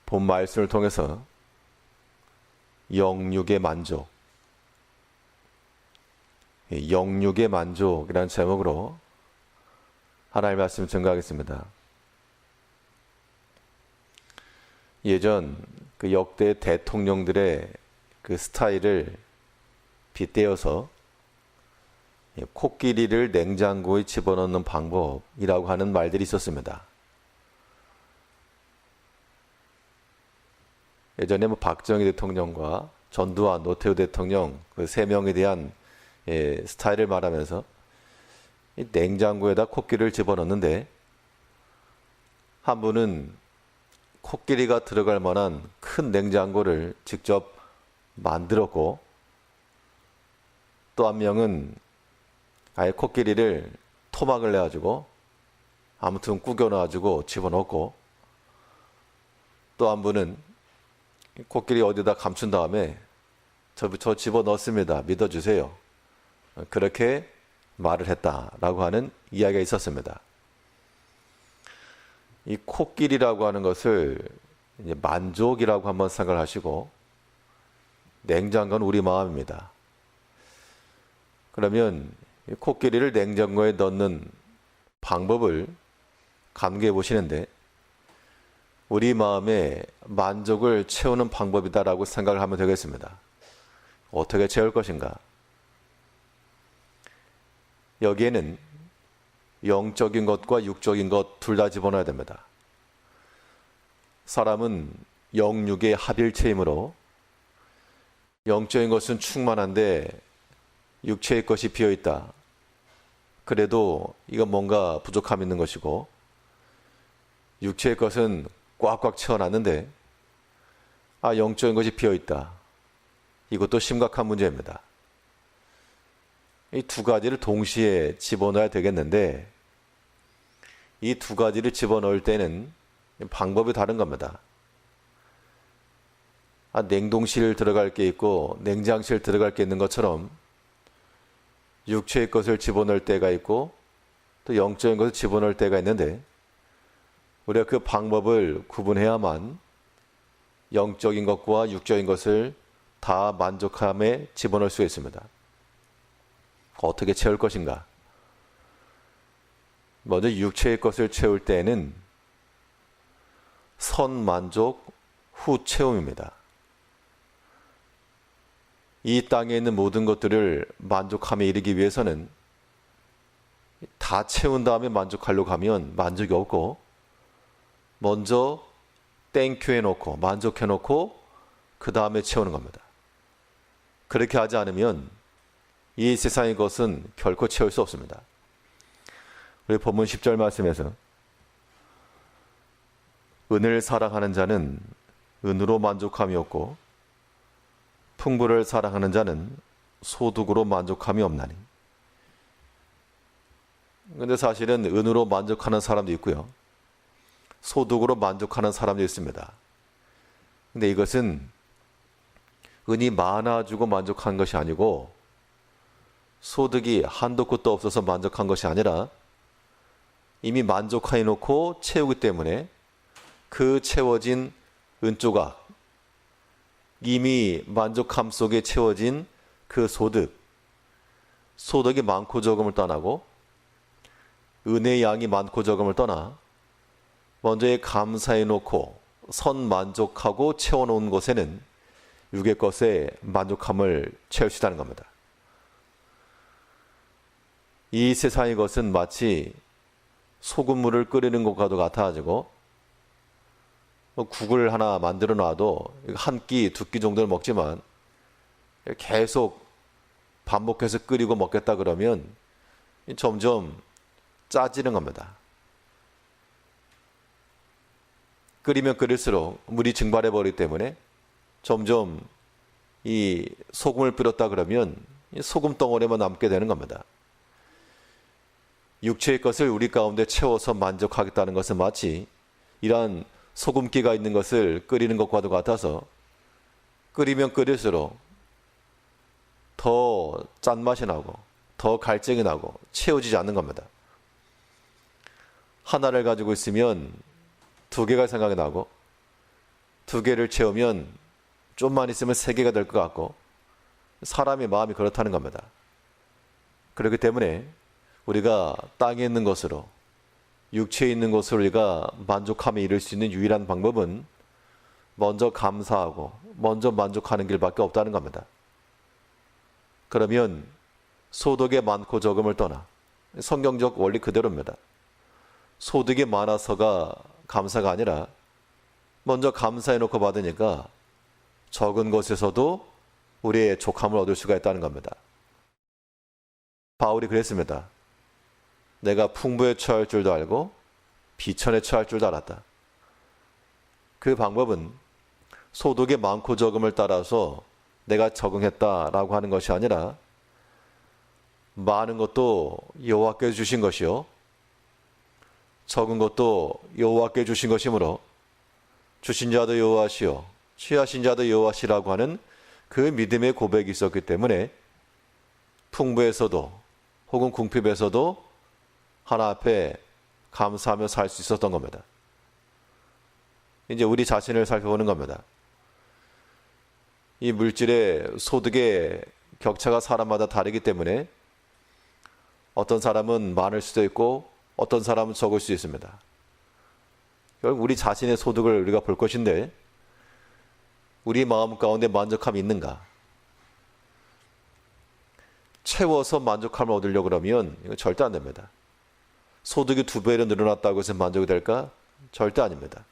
본 말씀을 통해서 영육의 만족, 영육의 만족이라는 제목으로 하나님의 말씀을 증거하겠습니다. 예전 그 역대 대통령들의 그 스타일을 빗대어서 코끼리를 냉장고에 집어넣는 방법이라고 하는 말들이 있었습니다. 예전에 박정희 대통령과 전두환, 노태우 대통령 그 세 명에 대한 스타일을 말하면서 이 냉장고에다 코끼리를 집어넣는데 한 분은 코끼리가 들어갈 만한 큰 냉장고를 직접 만들었고 또 한 명은 아예 코끼리를 토막을 내가지고 아무튼 구겨 넣어가지고 집어넣고 또 한 분은 코끼리 어디다 감춘 다음에 저 집어넣습니다. 믿어주세요. 그렇게 말을 했다라고 하는 이야기가 있었습니다. 이 코끼리라고 하는 것을 이제 만족이라고 한번 생각을 하시고 냉장고는 우리 마음입니다. 그러면 이 코끼리를 냉장고에 넣는 방법을 감개해 보시는데 우리 마음에 만족을 채우는 방법이다라고 생각을 하면 되겠습니다. 어떻게 채울 것인가? 여기에는 영적인 것과 육적인 것 둘 다 집어넣어야 됩니다. 사람은 영육의 합일체이므로 영적인 것은 충만한데 육체의 것이 비어있다. 그래도 이건 뭔가 부족함이 있는 것이고 육체의 것은 꽉꽉 채워놨는데 영적인 것이 비어있다. 이것도 심각한 문제입니다. 이 두 가지를 동시에 집어넣어야 되겠는데 이 두 가지를 집어넣을 때는 방법이 다른 겁니다. 냉동실 들어갈 게 있고 냉장실 들어갈 게 있는 것처럼 육체의 것을 집어넣을 때가 있고 또 영적인 것을 집어넣을 때가 있는데 우리가 그 방법을 구분해야만 영적인 것과 육적인 것을 다 만족함에 집어넣을 수 있습니다. 어떻게 채울 것인가? 먼저 육체의 것을 채울 때에는 선만족 후 채움입니다. 이 땅에 있는 모든 것들을 만족함에 이르기 위해서는 다 채운 다음에 만족하려고 하면 만족이 없고 먼저 땡큐 해놓고 만족해놓고 그 다음에 채우는 겁니다. 그렇게 하지 않으면 이 세상의 것은 결코 채울 수 없습니다. 우리 본문 10절 말씀에서 은을 사랑하는 자는 은으로 만족함이 없고 풍부를 사랑하는 자는 소득으로 만족함이 없나니. 근데 사실은 은으로 만족하는 사람도 있고요. 소득으로 만족하는 사람도 있습니다. 근데 이것은 은이 많아지고 만족한 것이 아니고 소득이 한도 끝도 없어서 만족한 것이 아니라 이미 만족해 놓고 채우기 때문에 그 채워진 은조각, 이미 만족함 속에 채워진 그 소득이 많고 적음을 떠나고 은혜의 양이 많고 적음을 떠나 먼저 감사해 놓고 선만족하고 채워놓은 것에는 육의 것에 만족함을 채울 수 있다는 겁니다. 이 세상의 것은 마치 소금물을 끓이는 것과도 같아가지고 국을 하나 만들어 놔도 한 끼, 두 끼 정도는 먹지만 계속 반복해서 끓이고 먹겠다 그러면 점점 짜지는 겁니다. 끓이면 끓일수록 물이 증발해 버리기 때문에 점점 이 소금을 뿌렸다 그러면 소금 덩어리만 남게 되는 겁니다. 육체의 것을 우리 가운데 채워서 만족하겠다는 것은 마치 이러한 소금기가 있는 것을 끓이는 것과도 같아서 끓이면 끓일수록 더 짠맛이 나고 더 갈증이 나고 채워지지 않는 겁니다. 하나를 가지고 있으면 두 개가 생각이 나고 두 개를 채우면 좀만 있으면 세 개가 될 것 같고 사람의 마음이 그렇다는 겁니다. 그렇기 때문에 우리가 땅에 있는 것으로 육체에 있는 것으로 우리가 만족함에 이를 수 있는 유일한 방법은 먼저 감사하고 먼저 만족하는 길밖에 없다는 겁니다. 그러면 소득의 많고 적음을 떠나 성경적 원리 그대로입니다. 소득이 많아서가 감사가 아니라 먼저 감사해놓고 받으니까 적은 것에서도 우리의 족함을 얻을 수가 있다는 겁니다. 바울이 그랬습니다. 내가 풍부에 처할 줄도 알고 비천에 처할 줄도 알았다. 그 방법은 소득이 많고 적음을 따라서 내가 적응했다라고 하는 것이 아니라 많은 것도 여호와께서 주신 것이요 적은 것도 여호와께 주신 것이므로 주신 자도 여호와시요 취하신 자도 여호와시라고 하는 그 믿음의 고백이 있었기 때문에 풍부에서도 혹은 궁핍에서도 하나 앞에 감사하며 살 수 있었던 겁니다. 이제 우리 자신을 살펴보는 겁니다. 이 물질의 소득의 격차가 사람마다 다르기 때문에 어떤 사람은 많을 수도 있고 어떤 사람은 적을 수 있습니다. 결국 우리 자신의 소득을 우리가 볼 것인데 우리 마음 가운데 만족함이 있는가? 채워서 만족함을 얻으려고 그러면 이거 절대 안 됩니다. 소득이 2배로 늘어났다고 해서 만족이 될까? 절대 아닙니다.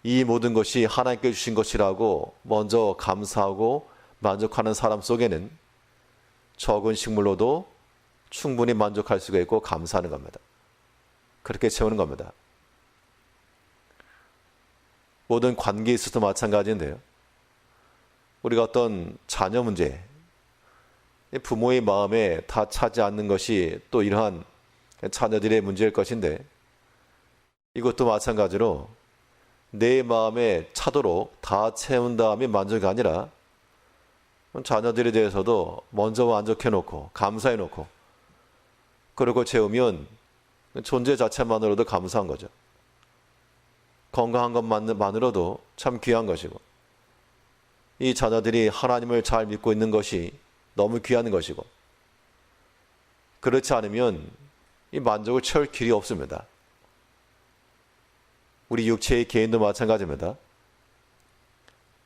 이 모든 것이 하나님께 주신 것이라고 먼저 감사하고 만족하는 사람 속에는 적은 식물로도 충분히 만족할 수가 있고 감사하는 겁니다. 그렇게 채우는 겁니다. 모든 관계에 있어도 마찬가지인데요. 우리가 어떤 자녀 문제, 부모의 마음에 다 차지 않는 것이 또 이러한 자녀들의 문제일 것인데 이것도 마찬가지로 내 마음에 차도록 다 채운 다음에 만족이 아니라 자녀들에 대해서도 먼저 만족해놓고 감사해놓고 그러고 채우면 존재 자체만으로도 감사한 거죠. 건강한 것만으로도 참 귀한 것이고 이 자녀들이 하나님을 잘 믿고 있는 것이 너무 귀한 것이고 그렇지 않으면 이 만족을 채울 길이 없습니다. 우리 육체의 개인도 마찬가지입니다.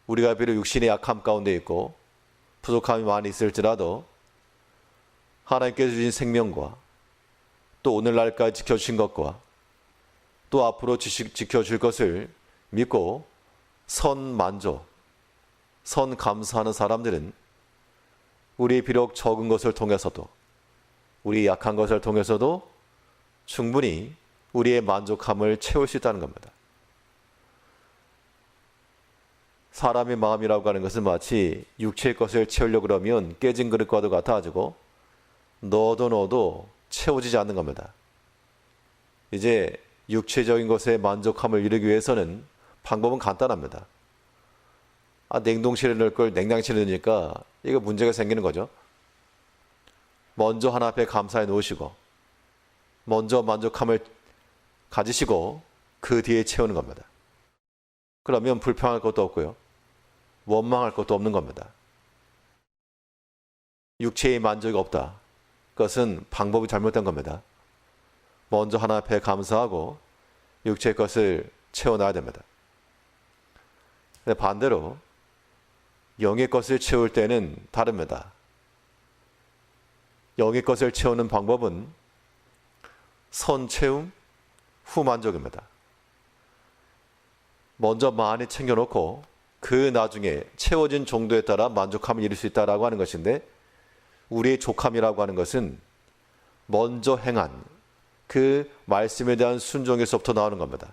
우리가 비록 육신의 약함 가운데 있고 부족함이 많이 있을지라도 하나님께서 주신 생명과 또 오늘날까지 지켜주신 것과 또 앞으로 지켜줄 것을 믿고 선 만족, 선 감사하는 사람들은 우리 비록 적은 것을 통해서도 우리 약한 것을 통해서도 충분히 우리의 만족함을 채울 수 있다는 겁니다. 사람의 마음이라고 하는 것은 마치 육체의 것을 채우려고 그러면 깨진 그릇과도 같아가지고 넣어도 채워지지 않는 겁니다. 이제 육체적인 것에 만족함을 이루기 위해서는 방법은 간단합니다. 냉동실에 넣을 걸 냉장실에 넣으니까 이거 문제가 생기는 거죠. 먼저 하나 앞에 감사해 놓으시고 먼저 만족함을 가지시고 그 뒤에 채우는 겁니다. 그러면 불평할 것도 없고요. 원망할 것도 없는 겁니다. 육체의 만족이 없다. 그것은 방법이 잘못된 겁니다. 먼저 하나 앞에 감사하고 육체의 것을 채워놔야 됩니다. 근데 반대로 영의 것을 채울 때는 다릅니다. 영의 것을 채우는 방법은 선 채움, 후 만족입니다. 먼저 많이 챙겨놓고 그 나중에 채워진 정도에 따라 만족함을 이룰 수 있다라고 하는 것인데 우리의 족함이라고 하는 것은 먼저 행한 그 말씀에 대한 순종에서부터 나오는 겁니다.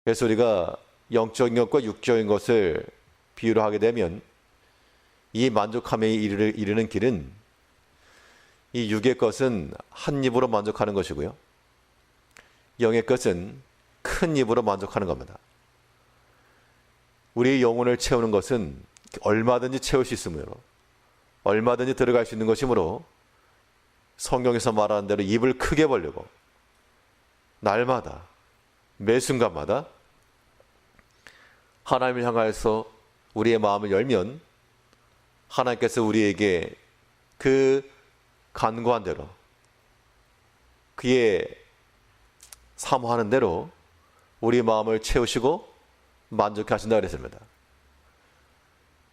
그래서 우리가 영적인 것과 육적인 것을 비유로 하게 되면 이 만족함에 이르는 길은 이 육의 것은 한 입으로 만족하는 것이고요. 영의 것은 큰 입으로 만족하는 겁니다. 우리의 영혼을 채우는 것은 얼마든지 채울 수 있으므로 얼마든지 들어갈 수 있는 것이므로 성경에서 말하는 대로 입을 크게 벌리고 날마다 매 순간마다 하나님을 향하여서 우리의 마음을 열면 하나님께서 우리에게 그 간구한 대로, 그의 사모하는 대로 우리 마음을 채우시고 만족해 하신다 그랬습니다.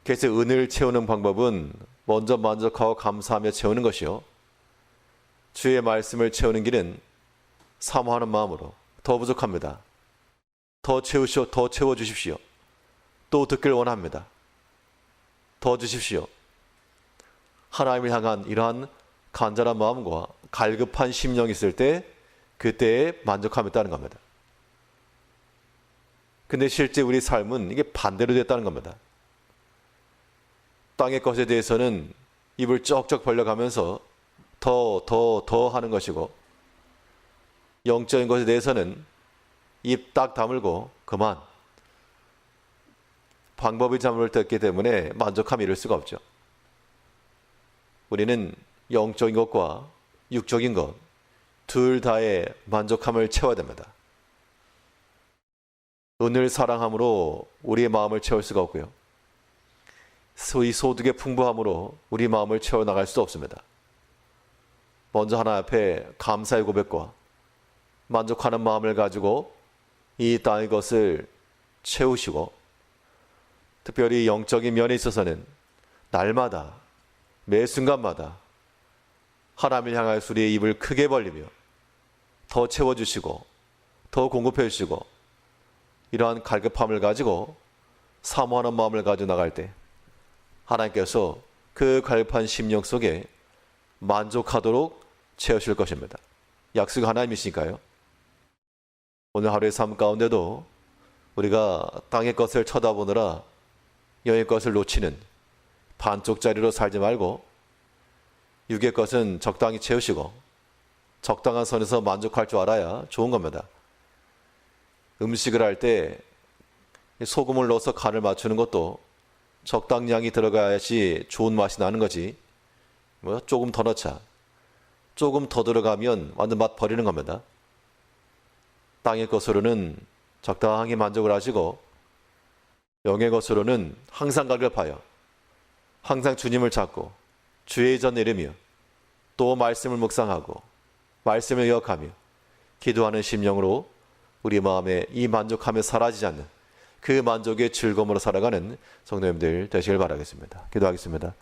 그래서 은혜를 채우는 방법은 먼저 만족하고 감사하며 채우는 것이요, 주의 말씀을 채우는 길은 사모하는 마음으로 더 부족합니다. 더 채우시오, 더 채워주십시오. 또 듣길 원합니다. 더 주십시오. 하나님을 향한 이러한 간절한 마음과 갈급한 심령이 있을 때 그때에 만족함이 있다는 겁니다. 근데 실제 우리 삶은 이게 반대로 됐다는 겁니다. 땅의 것에 대해서는 입을 쩍쩍 벌려가면서 더 하는 것이고, 영적인 것에 대해서는 입 딱 다물고 그만, 방법의 잠을 떴기 때문에 만족함을 이룰 수가 없죠. 우리는 영적인 것과 육적인 것 둘 다의 만족함을 채워야 됩니다. 은을 사랑함으로 우리의 마음을 채울 수가 없고요, 소위 소득의 풍부함으로 우리 마음을 채워나갈 수 없습니다. 먼저 하나님 앞에 감사의 고백과 만족하는 마음을 가지고 이 땅의 것을 채우시고, 특별히 영적인 면에 있어서는 날마다 매 순간마다 하나님을 향하여 우리의 입을 크게 벌리며 더 채워주시고 더 공급해 주시고, 이러한 갈급함을 가지고 사모하는 마음을 가지고 나갈 때 하나님께서 그 갈급한 심령 속에 만족하도록 채우실 것입니다. 약속 하나님이시니까요. 오늘 하루의 삶 가운데도 우리가 땅의 것을 쳐다보느라 영의 것을 놓치는 반쪽짜리로 살지 말고, 육의 것은 적당히 채우시고 적당한 선에서 만족할 줄 알아야 좋은 겁니다. 음식을 할 때 소금을 넣어서 간을 맞추는 것도 적당량이 들어가야지 좋은 맛이 나는 거지, 조금 더 넣자, 조금 더 들어가면 완전 맛 버리는 겁니다. 땅의 것으로는 적당히 만족을 하시고, 영의 것으로는 항상 갈급하여 항상 주님을 찾고 주의 전 내리며 또 말씀을 묵상하고 말씀을 기억하며 기도하는 심령으로 우리 마음에 이 만족함에 사라지지 않는 그 만족의 즐거움으로 살아가는 성도님들 되시길 바라겠습니다. 기도하겠습니다.